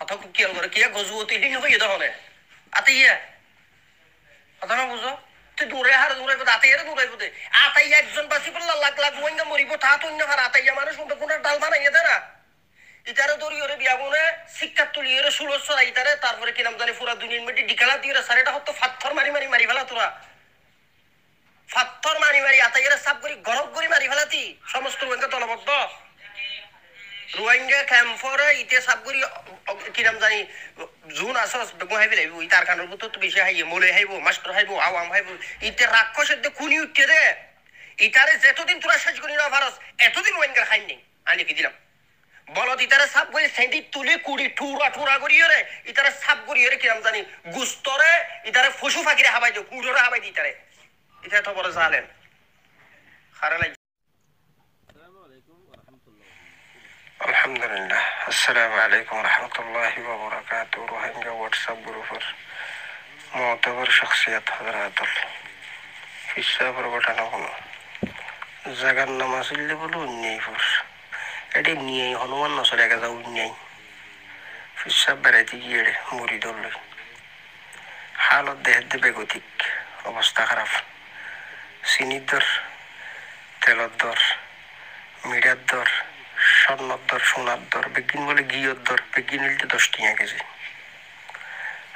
কথা খুব খেয়াল করে কিয়া গজুতি হিন হয়ে দহনে আতে ইয়া কথা না বুঝো তুই দূরে হার দূরে আতে এর দূরে বুঝে আতাই একজন বাসি বললা লাখ লাখ ওইঙ্গা মরিব তা তো অন্য হার আতাইয়া মানুষ উন্ড কোন ডাল বানাইয়া দেয় না ইতারে দরিয়রে বিয়াগুনে শিক্ষা তুলিয়ে ষোলশ ইতারে তারপরে কিনাম জানি পুরা দুনিয়ার মধ্যে ডিকালা দিয়ে স্যার এটা হতো ফাত্থর মারি মারি মারি ফেলা তোরা ফাত্থর মারি মারি আতাইয়ের সাপ করি গরব করি মারি ফেলাতি সমস্ত রোহিঙ্গা দলবদ্ধ রোহিঙ্গা ক্যাম্পরে ইতে সাপ করি কিনাম জানি জুন আসস বেগম হাইবে লাইব ই তার কানের মতো তো বেশি হাইয়ে মলে হাইব মাস্টার হাইব আওয়াম হাইব ইতে রাক্ষসের দে খুনি উঠতে দে ইতারে যতদিন তোরা শেষ করি না ভারস এতদিন রোহিঙ্গা খাইন নেই আনি কি দিলাম বলদ ইতারে সাপ করে সেন্টি তুলে কুড়ি ঠুরা ঠুরা করিয়ে রে ইতারে সাপ করিয়ে রে কিরাম জানি গুস্তরে ইতারে পশু ফাঁকিরে হাবাই দিও কুড়োরে হাবাই দিই তারে ইতারে তো বড় জালেন খারালাই আলহামদুলিল্লাহ আসসালামু আলাইকুম রহমতুল্লাহি ওয়া বারাকাতুহু রোহিঙ্গা হোয়াটসঅ্যাপ গ্রুপের মুতাবার শখসিয়ত হযরতুল হিসাবের ঘটনা হলো জাগার নাম আসলে বলো উন্নয়পুর এটি নিয়ে হনুমান নসলে গেছে উন্নয় হিসাব বেড়াইতে গিয়ে মুড়ি ধরল হালত দেহের দেবে গতিক অবস্থা খারাপ চিনির দর তেলের দর মিঠার দর স্বর্ণর দর সোনার দর বেগিন বলে ঘিওর দর বেগিন নিলতে 10 টাকা কেজি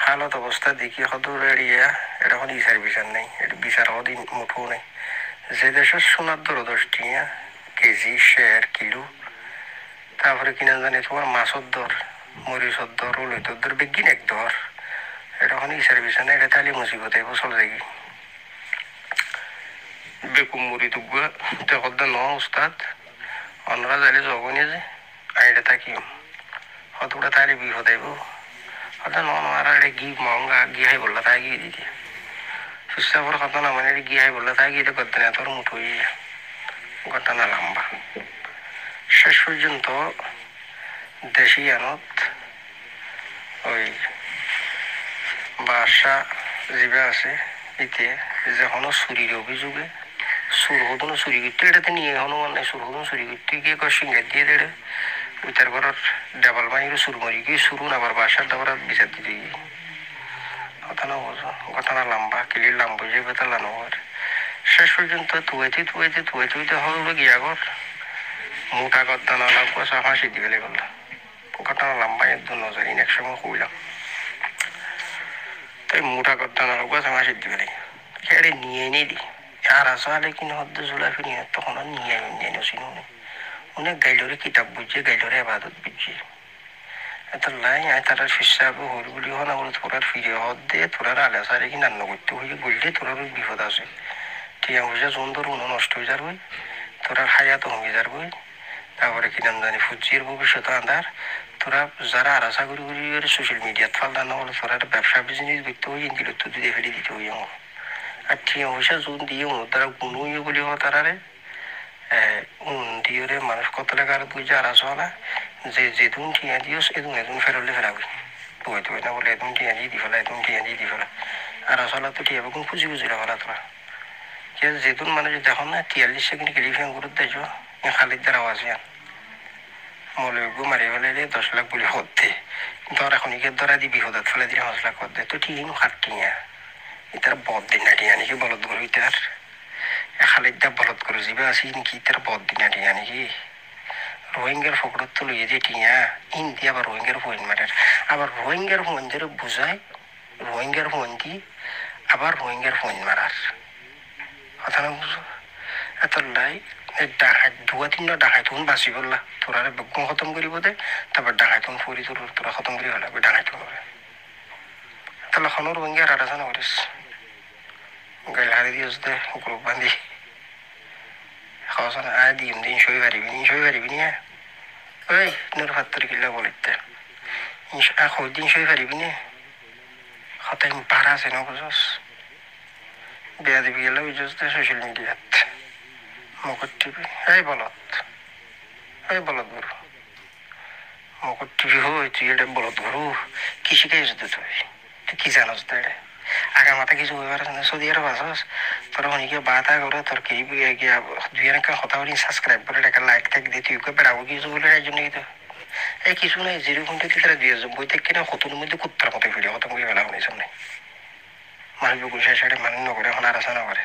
হালত অবস্থা দেখি সদর এড়িয়া এটা কোনো বিচার বিচার নেই এটা বিচার দিন মুঠো নেই যে দেশের সোনার দর 10 টাকা কেজি শেয়ার কিলো তারপরে কিনা জানি তোমার মাছের দর মরিচের দর ওলইতর দর বেগিন এক দর এটা কোনো বিচার বিচার নেই এটা তাহলে মুসিবত আইব চলে যাই বেকুম মুড়ি তুগুয়া তখন ন উস্তাদ অন্যরা যাইলে জগনে যে আইডে থাকিম হতটা তাইলে বিপদ আইব হয়তো নরা ঘি মহঙ্গা ঘি হাই বললা তাই গিয়ে দিতে সুস্থাপর কথা না মানে ঘি হাই বললা তাই গিয়ে করতে না তোর মুঠো হয়ে ঘটনা লম্বা শেষ পর্যন্ত দেশি আনত ওই বাসা জিবা আছে এতে যখন চুরির অভিযোগে সুর হতো চুরি করতে এটাতে নিয়ে হনুমান নাই সুর হতো চুরি করতে গিয়ে সিঙ্গার দিয়ে দেড়ে ওই তার ঘরের ডাবল মাইরে সুর মারি গিয়ে সুরুন আবার বাসার ডাবার বিচার দিতে গিয়ে ঘটনা বোঝো ঘটনা লম্বা কিলির লম্বা যে বেতা লানো হয় শেষ পর্যন্ত তুইতে হলো গিয়া ঘর মোটা গদ্দা না লাগবো ফাঁসি দিয়ে গেলে গেল ঘটনা লম্বা একদম নজর এক সময় কইলাম তাই মোটা গদ্দা না লাগবো ফাঁসি দিয়ে গেলে এটা নিয়ে নেই দি আর আসলে কিনা হদ্দ জোলাফি নিয়ে তখন আর নিয়ে নিয়েছিল অনেক গাইলরে কিতাব বুঝছে গাইলরে আবাদত বুঝছে এত লাই আয় তারা শিষ্যাব হল বলি হনা বলে তোরার ফিরে হদ্দে তোরার আলে সারে কি রান্না করতে হয়ে বললে তোরার বিপদ আছে টিয়া পয়সা সুন্দর উনো নষ্ট হয়ে যার বই তোরার হায়াত হয়ে যার বই তারপরে কি নাম জানি ফুজির ভবিষ্যৎ আন্ধার তোরা যারা আশা করি সোশ্যাল মিডিয়াত ফালদা না বলে তোরা ব্যবসা বিজনেস করতে হয়ে ইন্দিল তো দিয়ে ফেলে দিতে হই আমার আর টিয়া পয়সা জোন দিয়ে তারা গুণই বলি হয় তারারে দিয়ে মানুষ কত টাকা আর বুঝে আর আসলা যে যেদিন টিয়া দিওস এদিন ফেরলে ফেরাবি তুই না বলে এদিন টিয়া দিয়ে দি ফেলা এদিন টিয়া দিয়ে দি ফেলা আর আসলা তো টিয়া বেগুন খুঁজি খুঁজিলে ফেলা তোরা যেদিন মানে দেখো না 43 সেকেন্ড ক্লিফিং করে দেখো খালিদ দ্বারা আওয়াজ ইয়ান মৌলবী মারি ফেলে 10 লাখ বলে হতে ধর এখন ধরা দি বিপদত ফেলে দিলে 5 লাখ হতে তো ঠিক খাটিয়া এটার বদ দিন নাটি আনিকি বলদ গরু ইতার খালিদা বলদ গরু যাবে আসি নাকি ইতার বদ দিন নাটি আনিকি রোহিঙ্গার ফকরত তো লইয়ে যে টিয়া ইন্দি আবার রোহিঙ্গার ফোন মারের আবার রোহিঙ্গার ফোন ধরে বুঝায় রোহিঙ্গার ফোন দি আবার রোহিঙ্গার ফোন মারার কথা না বুঝো এত লাই ডাকাত 2-3 ডাকাত তখন বাঁচি বললা তোরা বেগম খতম করিব দে তারপর ডাকাত তখন ফুরি তোরা খতম করি হলে ডাকাত করে তাহলে এখনো রোহিঙ্গার আলোচনা করিস গাইল হারি দিস দে গ্রুপ বান্ধি খাওয়া আয় দিন সই পারিবি নিয়ে ওই নূর 70 কিলো বলিতে দিন সই পারিবি নে হতাই বাড়া আছে না বুঝস বেয়া দিবি গেলে বুঝস দে সোশ্যাল মিডিয়াত মুকুট টিভি এই বলত গরু মুকুট টিভি হই তুই এটা বলত গরু কি শিখাইছ তুই কি জানোস তো এটা আগা মাথা কিছু হইবার আছে না সৌদি আরব আসস তোর অনেকে বাতা করে তোর কি গিয়া 2 কথা বলি সাবস্ক্রাইব করে টাকা লাইক টাইক দিয়ে তুই বেড়াবো কিছু বলে এই জন্য কিন্তু এই কিছু নাই 0.2 তারা 2090 থেকে কিনা 70 মধ্যে কুত্তার মতো ফিরে খতম করে ফেলা হয়েছে সামনে মানুষ বুকুর শেষে মানুষ নগরে এখন আর আসা না করে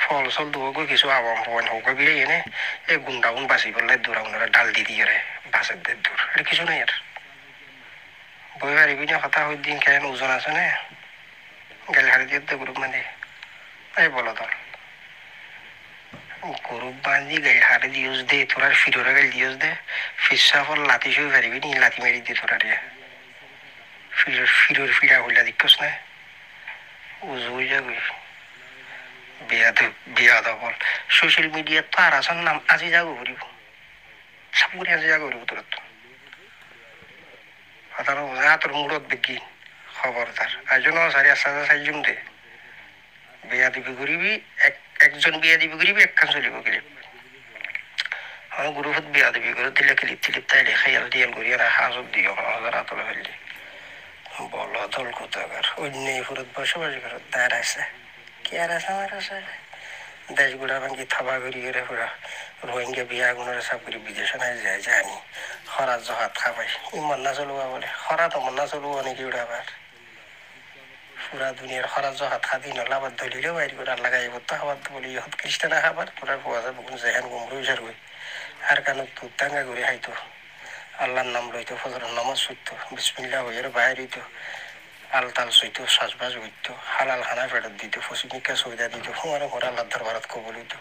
ফল চল দুগো কিছু আওয়াম পয়েন্ট হোক বিয়ে এনে এই গুন্ডাউন বাঁচি করলে দূর আপনারা ডাল দি দিয়ে রে বাসের দের দূর এটা কিছু নাই আর বই পারিবি না কথা হই দিন কেন ওজন আছে না গেলে হারি দিয়ে তো গ্রুপ মানে এই বলো তো গ্রুপ বান্ধি গাড়ি হারে দিওস দে তোরার ফিরোরা গাড়ি দিওস দে ফিসা ফল লাতি শুয়ে পারিবি নি লাতি মেরি দিয়ে তোরা রে ফিরোর ফিরা হইলা দিকস না উজুই যাবি বিয়াদ বল সোশ্যাল মিডিয়া তো আর আসার নাম আজি যাগো করিব সব করে আজি যাগো করিব তোর তো তোর মুরত দেখি খবরদার আয়োজন সারি আসা সাইজুম দে বিয়া দিবি করিবি একজন বিয়া দিবি করিবি একখান চলিব ক্লিপ আমার গ্রুপত বিয়া দিবি করে দিলে ক্লিপ টিলিপ তাই খেয়াল টিয়াল করি আর হাজত দিও রাতলে ফেললি বলো দল কোথাকার অন্য ফুরত বসবাস করত তার আছে কি আর আছে আমার আছে দেশগুলা ভাঙ্গি থাবা করি করে পুরা রোহিঙ্গা বিয়া গুণের সব করে বিদেশে নাই যায় জানি খরা জহাত খাবাই ইমান না চলুয়া বলে খরা তো মন না চলুয়া নাকি ওটা আবার পুরা দুনিয়ার খরা জহাত খাদি নলা আবার দলিলেও বাইর করে লাগাই তো খাবার বলি ইহত খ্রিস্টানা খাবার পুরা পোয়া যায় বুকুন যেখান গুমরু সার হই আর কানো দুধ দাঙ্গা করে খাইতো আল্লাহর নাম লইতো ফজরের নামাজ সইতো বিসমিল্লাহ হইয়ার বাইর হইতো আলতাল সইতো সাজবাজ হইতো হালাল খানা ফেরত দিত ফসিমিকা সুবিধা দিত হুমারে ঘোরা আল্লাহ দরবারত কবল হইতো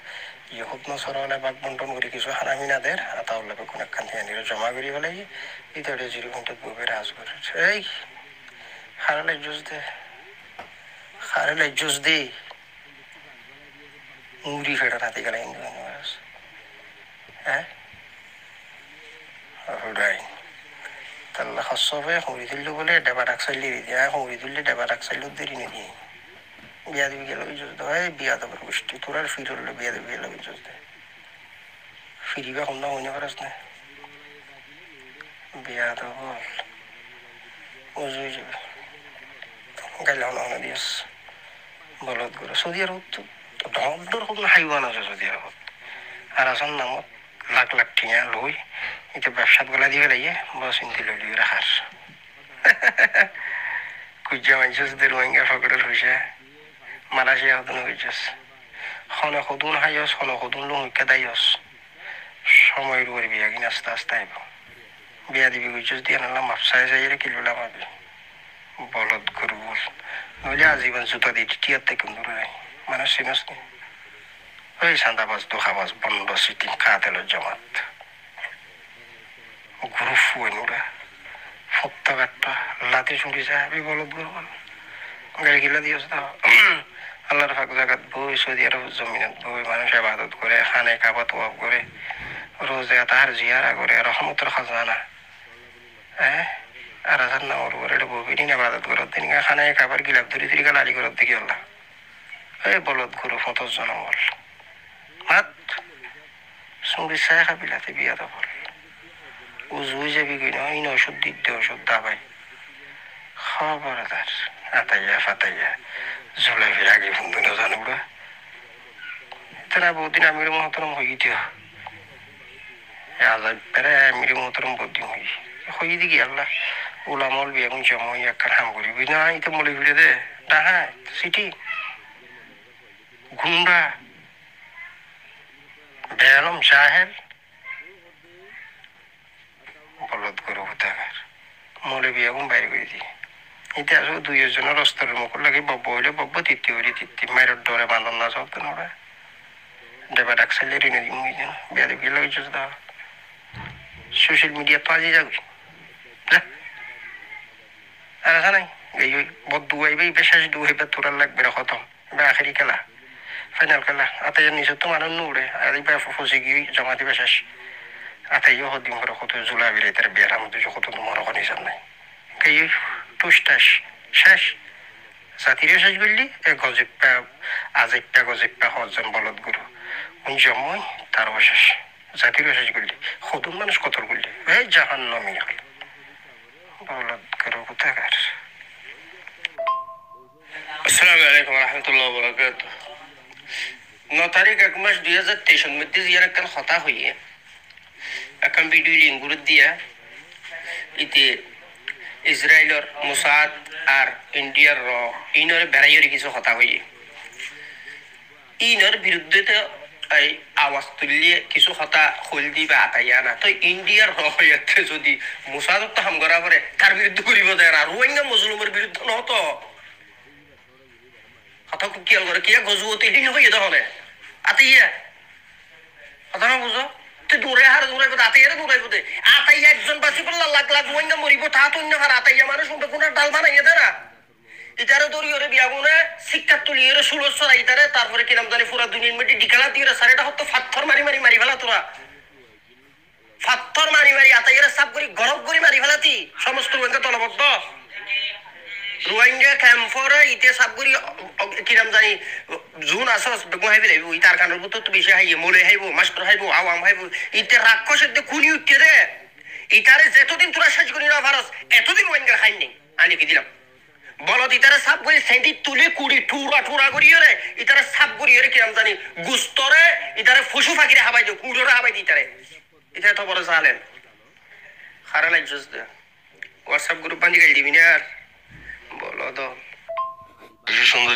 ইহুদ নসর হলে বাঘ বন্টন করে কিছু হানামিনা দের আতা উল্লাপে কোন একখান থেকে জমা করি ফেলাই ইতরে 0.2 বউবে রাজ করে এই হারালে জুস দে হারালে জুস দে মুড়ি ফেটা নাতি গেলে হিন্দু হ্যাঁ ওটাই তাহলে হসবে হরি দিল্লু বলে ডেবা ডাক চাইলি দিয়া হরি দিল্লি ডেবা ডাক চাইলেও দেরি নিদিয়ে বিয়া দিবি গেলে জুস দে হয় বিয়া দেবার গোষ্ঠী তোর আর ফির হলে বিয়া দিবি গেলে জুস দে ফিরিবা কম না হইনে পারাস না বিয়া তো বল উজুই যাবে গাইলে হনা দিয়াস বলত করে সৌদি আরব তো ঢকডর কোনো হাইওয়ান আছে সৌদি আরবত আর আসার নামত লাখ লাখ টিয়া লই এটা ব্যবসাত গলা দিয়ে লাগিয়ে বস ইন্তি লইলি রাখার কুজ্জা মাইছস দে রোহিঙ্গা ফকরের হইছে মালয়েশিয়া হতন হইছস খনে সদুন হাইয়স খনে সদুন লো হইকা দাইয়স সময়ের উপর বিয়া কিনা আস্তে আস্তে আইব বিয়া দিবি কইছস দিয়ে নালাম মাপসায় যাইরে কিলবেলা পাবি বলদ গরু বল নইলে আজীবন জুতা দিয়ে টিয়ার থেকে দূরে নাই মানুষ চিনস নি ওই সান্দাবাজ দোকাবাজ বন্ধ সিটিং খাতেল জমাত গরু ফুয়েন ওরা ফত্তা কাটটা লাতে শুনতে যাবি বলদ গরু বল গাড়ি গিলা দিয়েছ তো আল্লাহর ফাঁক জায়গাত বই সৌদি আরব জমিনত বই মানুষ আবাদত করে খানে কাবা তোয়াব করে রোজে তাহার জিয়ারা করে রহমতের খাজানা হ্যাঁ আর আসার নাম ওর উপরে ববিনি আবাদত করত দিন খানায় খাবার গিলাপ ধরি ধরি লালি করত দেখি আল্লাহ এই বলদ গরু 50 জন বল মাত সঙ্গী চাই খাবিলাতে বিয়া তো বল উজুই যাবি কিনা ইন ওষুধ দিতে ওষুধ দাবাই খবর তার আতাইয়া ফাতাইয়া ঝোলাই ফিরে আগে বন্ধু না জানো ওরা তারা বহুদিন আমির মহতরম হয়ে গিয়ে আজাদ পেরে আমির মহতরম বহুদিন হয়ে দিকে আল্লাহ ওলামল বিয়াগুন জমই একখান হাম করিবি না ইতো মলি ফিরে দে ডাহা সিটি গুন্ডা বেয়ালম জাহেল বলদ গরু হতাকার মলে বিয়াগুন বাইরে করে দি এটা আসলে 2 জনের রস্তরের মুখ লাগে বব্ব হইলে বব্ব তিত্তি হইলে তিত্তি মায়ের ডরে বাঁধন না সব তো নড়ে দেবা ডাক চাইলে ঋণে দিন বিয়া দিবি লাগিয়েছ দা সোশ্যাল মিডিয়া তো আজই যাবি আর আসা নাই এই বদ দুয়াইবে শেষ দুয়াইবে তোরা লাগবে খতম এবার আখেরি খেলা ফাইনাল খেলা আতাইয়ের নিচে তো মানুষ নুড়ে আর এইবার ফসে গিয়ে জমা দিবে শেষ আতাইও হদিন করে কত জুলা বিলে তার বিয়ার আমাদের কত তোমার ওখানে হিসাব নাই এই টুসটাস শেষ জাতিরও শেষ করলি গজিপ্পা আজিপ্পা গজিপ্পা 100 জন বলদ গুরু ওই জমই তারও শেষ জাতিরও শেষ করলি সদুন মানুষ কত করলি এই জাহান নমি বলদ গুরু কোথাকার আসসালামু আলাইকুম রহমতুল্লাহ বরকাতুহ 9 তারিখ 1 মাস 2023 মধ্যে জিয়ার একটা কথা হইয়ে এখন ভিডিও লিঙ্ক করে দিয়া ইতে ইসরায়েলের মুসাদ আর ইন্ডিয়ার ইনর বেড়াইয়ের কিছু হতা হইয়ে ইনর বিরুদ্ধে তো এই আওয়াজ তুললে কিছু হতা হলদি বা আতাইয়া না তো ইন্ডিয়ার রহয়াতে যদি মুসাদ তো হাম করা পরে তার বিরুদ্ধে করিব দেয় না রোহিঙ্গা মুসলিমের বিরুদ্ধে নহত কথা খুব খেয়াল করে কিয়া গজুতে হিন হইয়ে তখন আতাইয়া কথা না বুঝো তুই দূরে হার দূরে আতাইয়ারে দূরে বোধে আতাইয়া একজন বাসি পড়লা লাখ লাখ রোহিঙ্গা মরিব তা তো অন্য হার আতাইয়া মানুষ কোনো ডাল বানাইয়া দেয় না ইতারে দরিয়রে বিয়াগুনে শিক্ষা তুলিয়ে ষোলো সরা ইতারে তারপরে কিরাম জানি পুরা দুনিয়ার মধ্যে ডিকালা দিয়ে সারেটা হতো ফাত্থর মারি মারি মারি ফেলা তোরা ফাত্থর মারি মারি আতাইয়ের সাপ করি গরব করি মারি ফেলাতি সমস্ত রোহিঙ্গা দলবদ্ধ রোহিঙ্গা ক্যাম্পরে ইতে সাপ করি কিরাম জানি জুন আসস বেগুন হাইবে লাইব ই তার কানের ভিতর তো বেশি হাইয়ে মলে হাইব মাস্টার হাইব আওয়াম হাইব ইতে রাক্ষসের দিয়ে খুনি উঠতে দে ইতারে যেতদিন তোরা শেষ করি না ভারস এতদিন রোহিঙ্গা খাই নেই আনি কি দিলাম বলত ইতারে সাপ করি সেন্টি তুলে কুড়ি ঠুরা ঠুরা করিয়ে রে ইতারে সাপ করিয়ে রে কিরাম জানি গুস্তরে ইতারে পশু ফাঁকিরে হাবাই দিও কুড়োরে হাবাই দি ইতারে ইতারে তো বড় জালেন খারা লাগছিস দে হোয়াটসঅ্যাপ গ্রুপ বান্ধি গাই দিবি না আর বলো তো সুন্দর